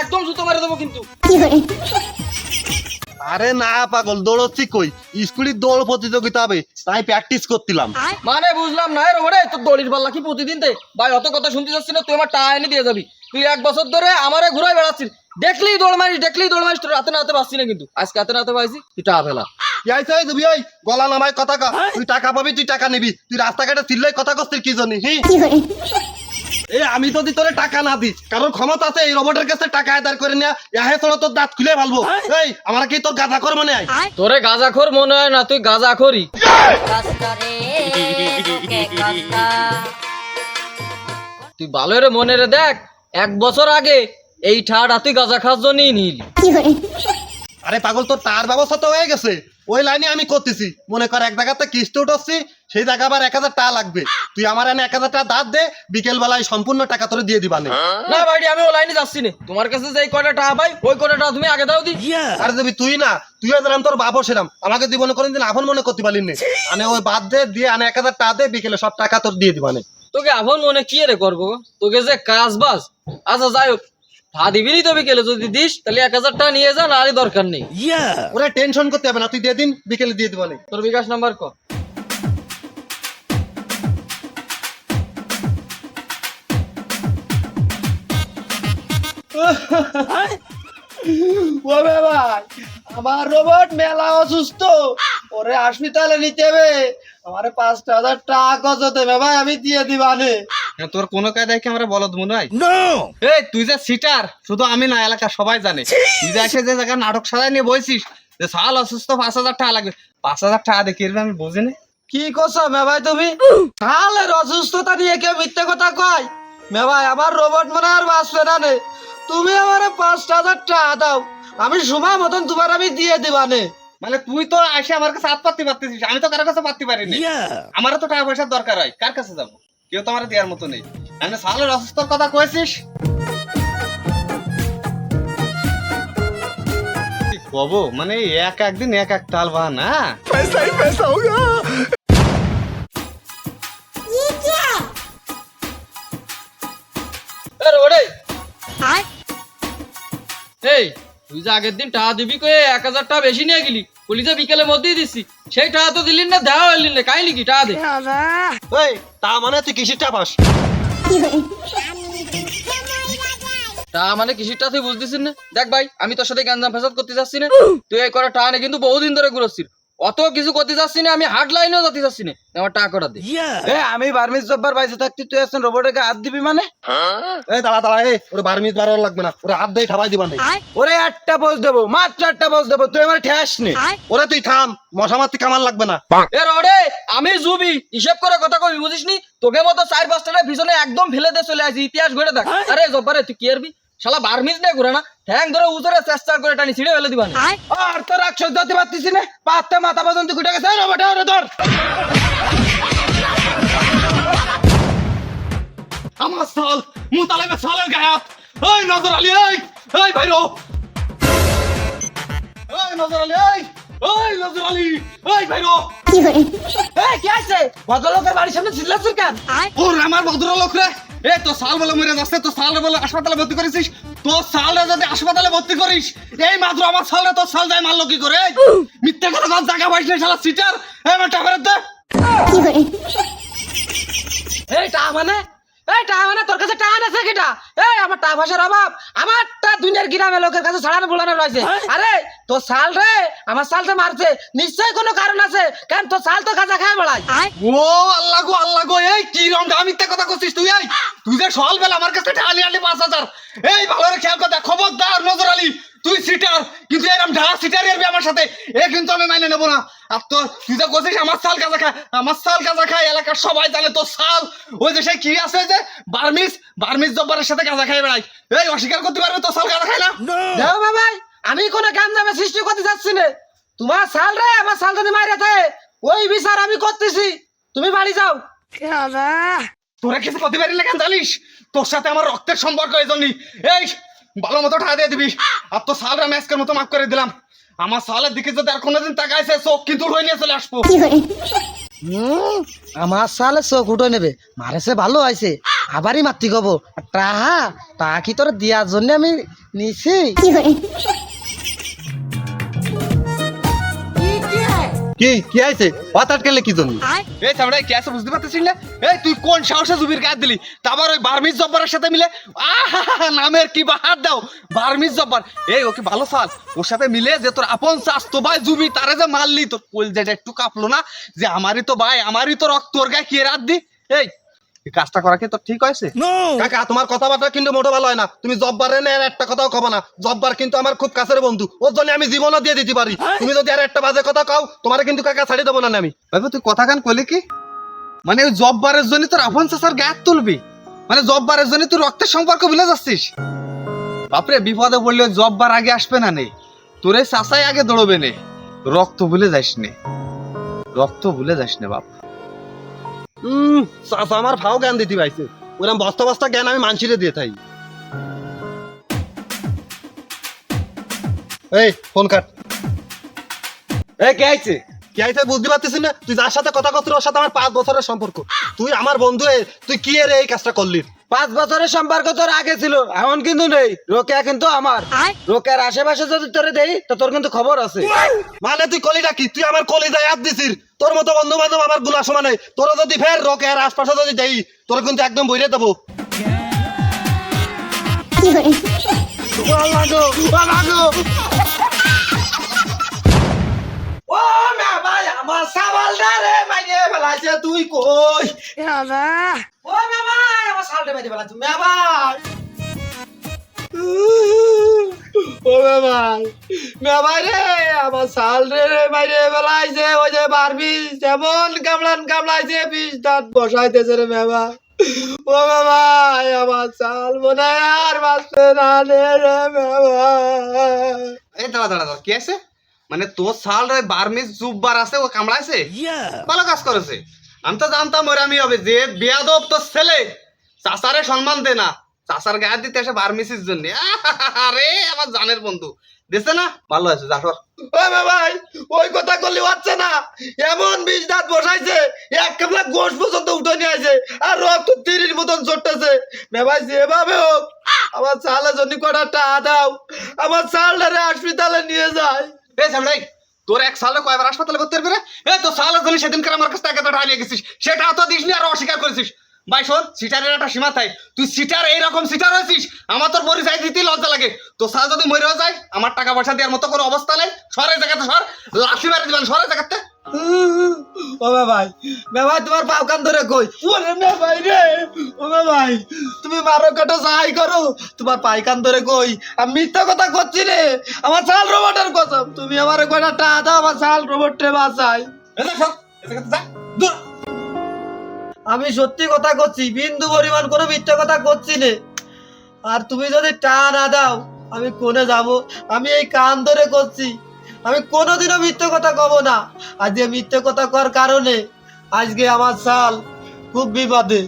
একদম জুতো মেরে দেবো কিন্তু। আরে না পাগল, দৌড়চ্ছি কই, স্কুলের দৌড় প্রতিযোগিতা হবে তাই প্র্যাকটিস করছিলাম। মানে বুঝলাম না রে, তোর দড়ির পাল্লা কি প্রতিদিন দে ভাই? অত কথা শুনতে যাচ্ছি না, তুই আমার টাকা এনে দিয়ে যাবি। তুই 1 বছর ধরে আমারে ঘুরাই বেড়াচ্ছিস, দেখলেই দৌড় মারিস, তোর রাতে নাতে পারছি না, কিন্তু আজকে হাতে নাতে পাইছি, তুই টাকা ফেলা। তুমি ওই গলা নামায় কথা কা, তুই টাকা পাবি, তুই টাকা নিবি, তুই রাস্তাঘাটে চিল্লাই কথা করছিস কি জানি? আমি যদি তোরে টাকা না দিই, কারণ ক্ষমতা আছে এই রোবটের কাছে টাকা আদায় করে নেয়া, এহে তোরা তোর দাঁত খুলে ফেলবো। এই আমার কি তোর গাঁজাখোর মনে হয়? তোরে গাঁজাখোর মনে হয় না, তুই গাঁজাখোরই। তুই ভালো রে মনে রে দেখ, 1 বছর আগে এই ঠাড়া তুই গাঁজা খাস জন্যই নিলি। আরে পাগল, তোর তার ব্যবস্থা তো হয়ে গেছে, ওই লাইনে আমি করতেছি। মনে কর এক জায়গাতে কিস্তি উঠছি, সেই জায়গা আবার 1000 টাকা লাগবে, তুই আমার এনে 1000 টাকা দাঁত দে, বিকেল বেলায় সম্পূর্ণ টাকা তোরে দিয়ে দিবানে। না ভাই, আমি ও লাইনে যাচ্ছি না, তোমার কাছে যে কয়টা টাকা পাই ওই কয়টা টাকা তুমি আগে দাও দি। আরে দেবি তুই না, তুইও যেরাম তোর বাপও সেরাম, আমাকে জীবনে কোনদিন আপন মনে করতে পারলি না। আনে ওই বাদ দে, দিয়ে আনে 1000 টাকা দে, বিকেলে সব টাকা তোর দিয়ে দিবানে। তোকে আপন মনে কি রে করবো, তোকে যে কাজ বাস। আচ্ছা যাই হোক, ভা দিবি নি তো বিকেলে, যদি দিস তাহলে 1000 টাকা নিয়ে যা, না আর দরকার নেই। ওরা টেনশন করতে হবে না, তুই দিয়ে দিন, বিকেলে দিয়ে দিবানে। তোর বিকাশ নাম্বার ক? ওরে ভাই, আমার রোবট মেলা অসুস্থ, ওরে হাসপাতালে নিতে হবে, আমারে 5000 টাকা কত দেবে ভাই, আমি দিয়ে দিবানে। তোর কোনো কায়দায় কি আমরা বলদ মনে হয়? এই তুই যে সিটার, শুধু আমি না, এলাকা সবাই জানে। তুই যে এসে যে জায়গায় নাটক সাজায় নিয়ে বইছিস যে সাল অসুস্থ, 5000 টাকা লাগবে, 5000 টাকা দেখি আমি বুঝি না। কি করছো মেভাই তুমি? তাহলে অসুস্থতা নিয়ে কেউ মিথ্যে কথা কয়? মেভাই, আমার রোবট মনে আর বাঁচবে না নে, তুমি আমারে 5000 টাকা দাও, আমি সময় মতন তোমার আমি দিয়ে দিবানে। মানে তুই তো এসে আমার কাছে হাত পাততে পারতেছিস, আমি তো কারোর কাছে পাততে পারিনি। আমারও তো টাকা পয়সার দরকার হয়, কার কাছে যাবো? কেউ তো আমার দেওয়ার মতো নেই। আমি সালের অসুস্থর কথা কয়েছিস, কবো মানে একদিন এক তাল বাহানা। এই তুই যে আগের দিন টাকা দিবি কয়ে 1000 টাকা বেশি নিয়ে গেলি, বলি যে বিকেলের মধ্যেই দিচ্ছি, সেই টাকা তো দিলি না, দেওয়া হইলি না, কাইলি কি টাকা দে। এই তা মানে তুই কিসের টাকা পাস? টাকা মানে কিসিরটা তুই বুঝতেছিস না? দেখ ভাই, আমি তোর সাথে গাঞ্জাম ফেসাদ করতে যাচ্ছি না, তুই এই করা টাকা নিয়ে কিন্তু বহুদিন ধরে ঘুরছিস, অত কিছু করতে যাচ্ছি না, আমি হাট লাইনেও যেতে যাচ্ছি না, আমার টাকা কটা দে। আমি বার্মিস জব্বার বাইসে থাকতে তুই এখন রোবটকে হাত দিবি মানে? এই দাঁড়া, এই ওরে বারমিট বাড়ার লাগবে না, ওরে হাত দিয়ে ঠাবাই দিবানে। ওরে একটা পোজ দেবো, মাত্র একটা পোজ দেবো, তুই আমার ঠেস নে। ওরে তুই থাম, মশা মারতি কামান লাগবে না। এ রোডে আমি জুবি, হিসেব করে কথা কবি, বুঝিস নি? তোকে মতো 4-5টা পিছনে একদম ফেলে দিয়ে চলে আসি, ইতিহাস ঘুরে দেখ। আরে জব্বারে তুই কি আরবি, শালা বারমিজ নিয়ে ঘুরে না, ঠ্যাং ধরে উজরে চেষ্টা করে টানি ছিঁড়ে ফেলে দিবানে। আর তোর একশো দিতে পারতিস না, পাতে মাথা পর্যন্ত গুটে গেছে রোবটে, ওরে ধর। আমার সাল মুতালেবের সালের গায়াত। এই নজর আলী, এই ভাইরো, এই নজর আলী, এই নজর আলী, এই ভাইরো। এই কি আছে ভদ্রলোকের বাড়ির সামনে চিল্লাছিস কেন? ওর আমার ভদ্রলোক রে, এই তো সাল বলে মরে যাচ্ছে, তো সাল বলে হাসপাতালে ভর্তি করেছিস, তোর সাল যদি হাসপাতালে ভর্তি করিস, এই মাত্র আমার সাল তোর সাল যায় মারলো কি করে? মিথ্যা কথা কর, জায়গা পাইস না শালা সিটার। আমার টাকা ফেরত দে। এই টাকা মানে, এই টাকা মানে তোর কাছে টাকা আছে কিটা? এই আমার টাকা পয়সার অভাব, আমারটা দুনিয়ার গ্রামের লোকের কাছে ছাড়ানো বুলানো রয়েছে। আরে তোর সাল রে, আমার সালটা মারছে, নিশ্চয়ই কোনো কারণ আছে, কেন তোর সাল তো গাঁজা খায় বেড়ায়। ও আল্লাহ গো, এই কি রঙটা মিথ্যা কথা করছিস তুই? তুই যে সকাল বেলা আমার কাছে টাকা নিয়ে আনলি 5000, এই ভালো করে খেয়াল কথা, খবরদার নজর আলী, তুই সিটার, কিন্তু এরকম ঢালা সিটার এরবি আমার সাথে, এ কিন্তু আমি মাইনে নেবো না। আর তো তুই যে করছিস আমার সাল গাঁজা খায়, আমার সাল গাঁজা খায়, এলাকার সবাই জানে তোর সাল ওই যে সেই কি আছে যে বার্মিস জব্বারের সাথে গাঁজা খাই বেড়াই, এই অস্বীকার করতে পারবে তোর সাল গাঁজা খায় না? দেখো বাবাই, আমি কোনো গাঞ্জামে সৃষ্টি করতে যাচ্ছি না, তোমার সাল রে আমার সাল যদি মাইরে থাকে ওই বিচার আমি করতেছি, তুমি বাড়ি যাও। তোরা কিছু করতে পারি না কেন জানিস? তোর সাথে আমার রক্তের সম্পর্ক, এই জন্যই এই ভালো মতো টাকা দিয়ে দিবি, আর তো সালরা ম্যাচকের মতো মাফ করে দিলাম। আমার সালের দিকে যদি আর কোনোদিন তাকাইছে চোখ কিন্তু উঠে নিয়ে চলে আসবো। আমার সালে চোখ উঠে নেবে, মারেছে ভালো হয়েছে, আবারই মাতি কব টাহা তা কি তোর দেওয়ার জন্য আমি নিছি। কি আইছে হঠাৎ গেলে কি জন্য? এই চামড়াই কি আছে বুঝতে পারতেছিস না? এই তুই কোন সাহসে জুবির গায়ে দিলি? তারপর ওই বার্মিজ জব্বারের সাথে মিলে নামের কি বাহার দাও বার্মিজ জব্বার। এই ওকে ভালো সাল ওর সাথে মিলে যে তোর আপন চাস্তো ভাই জুবি তারে যে মারলি তোর কলজাটা একটু কাঁপলো না যে আমারই তো ভাই আমারই তো রক্ত তোর গায়ে কি রাত দি? এই কাজটা করা কি তোর ঠিক হয়েছে? কাকা তোমার কথাবার্তা কিন্তু মোটো ভালো হয় না। তুমি জব্বারে নেন একটা কথাও কবা না। জব্বার কিন্তু আমার খুব কাছের বন্ধু, ওর জন্য আমি জীবনও দিয়ে দিতে পারি। তুমি যদি আর একটা বাজে কথা কও তোমার কিন্তু কাকা ছাড়ি দেবো না আমি। ভাইবো তুই কথা কান কইলি কি? মানে ওই জব্বারের জন্য তোর আপন চাচার গায়ে তুলবি? মানে জব্বারের জন্য তুই রক্তের সম্পর্ক ভুলে যাচ্ছিস? বাপরে বিপদে পড়লে ওই জব্বার আগে আসবে না নে, তোর এই চাচাই আগে দৌড়বে নে। রক্ত ভুলে যাস নে, রক্ত ভুলে যাস নে বাপ। চাচা আমার ফাও জ্ঞান দিতে পাইছে, ওরকম বস্তা বস্তা জ্ঞান আমি মানসিরে দিয়ে থাকি। এই ফোন কাট। এই কে আইছে? কি আইছে বুঝতে পারতেছিস না? তুই যার সাথে কথা করছিস ওর সাথে আমার 5 বছরের সম্পর্ক। তুই আমার বন্ধু হয়ে তুই কি এর এই কাজটা করলি? 5 বছরের সম্পর্ক তোর আগে ছিল, এখন কিন্তু নেই। রোকেয়া কিন্তু আমার, রোকেয়ার আশেপাশে যদি তোরে দেই তো তোর কিন্তু খবর আছে। মানে তুই কলিটা কি? তুই আমার কলিজায় হাত দিছিস। তোর মতো বন্ধু বান্ধব আমার গুলা সমান নাই। তোরা যদি ফের রকের আশপাশে যদি দেই তোরা কিন্তু একদম বইরে দেবো। ও মা ভাই আমার সাবালটা রে মাইরে ফেলাইছে, তুই কই? ও মা ভাই আমার সালটা মাইরে ফেলাইছে মা ভাই। ও মা ভাই, মা ভাই রে আমার সাল রে মাইরে ফেলাইছে। ওই যে বারবি যেমন কামড়াইছে 20 দাঁত বসাইতেছে রে মা ভাই। ও মা ভাই আমার সাল মনে হয় আর বাঁচবে না রে মা ভাই। এই দাঁড়া দাঁড়া দাঁড়া, কি আছে? মানে তোর সাল রে বার্মিজ জুব্বার আছে ও কামড়াইছে? ভালো কাজ করেছে। আমি তো জানতাম ওর আমি হবে যে বেয়াদব তোর ছেলে চাচারে সম্মান দে না, চাচার গায়ে দিতে আসে বার্মিসির জন্য। আরে আমার জানের বন্ধু দেখছে না, ভালো আছে যা সর। ওই ভাই ওই কথা করলে হচ্ছে না, এমন 20 দাঁত বসাইছে এক কামলা গোশ পর্যন্ত উঠে নিয়ে আসে আর রক্ত 30 মতন চড়তেছে। ভাই যেভাবে হোক আমার চালের জন্য কটা টাকা দাও, আমার চালটারে হসপিটালে নিয়ে যায়। এই সামলাই তোর এক সালে কয়বার হাসপাতালে ভর্তি করবে রে? এই তো সালের জন্য সেদিনকার আমার কাছ থেকে এত টাকা নিয়ে গেছিস, সেটা তো দিসনি আর অস্বীকার করেছিস। ভাই শোন, সিটারের একটা সীমা থাকে। তুই সিটার এইরকম সিটার হয়েছিস আমার তোর পরিচয় দিতেই লজ্জা লাগে। তো সাল যদি মরেও যায় আমার টাকা পয়সা দেওয়ার মতো কোনো অবস্থা নেই। সরের জায়গাতে সর, লাঠি মারি দিবেন সরের জায়গাতে। ও ভাই তোমার পাও কান ধরে কই? ওরে মে ভাই রে, ও ভাই তুমি মারো কাটো যাই করো, তোমার পাই কান ধরে কই? আমি মিথ্যা কথা করছি রে, আমার চাল রোবটের কসম। তুমি আমার কয়টা টাকা দাও, আমার চাল রোবটরে বাঁচাই। এই যা সর, এই জায়গাতে যা, দূর। আমি সত্যি কথা করছি, বিন্দু পরিমাণ কোনো মিথ্যা কথা করছি নে। আর তুমি যদি টাকা না দাও আমি কোনে যাব? আমি এই কান ধরে করছি, আমি কোনোদিনও মিথ্যে কথা কব না। আজকে মিথ্যে কথা করার কারণে আজকে আমার সাল খুব বিপদে।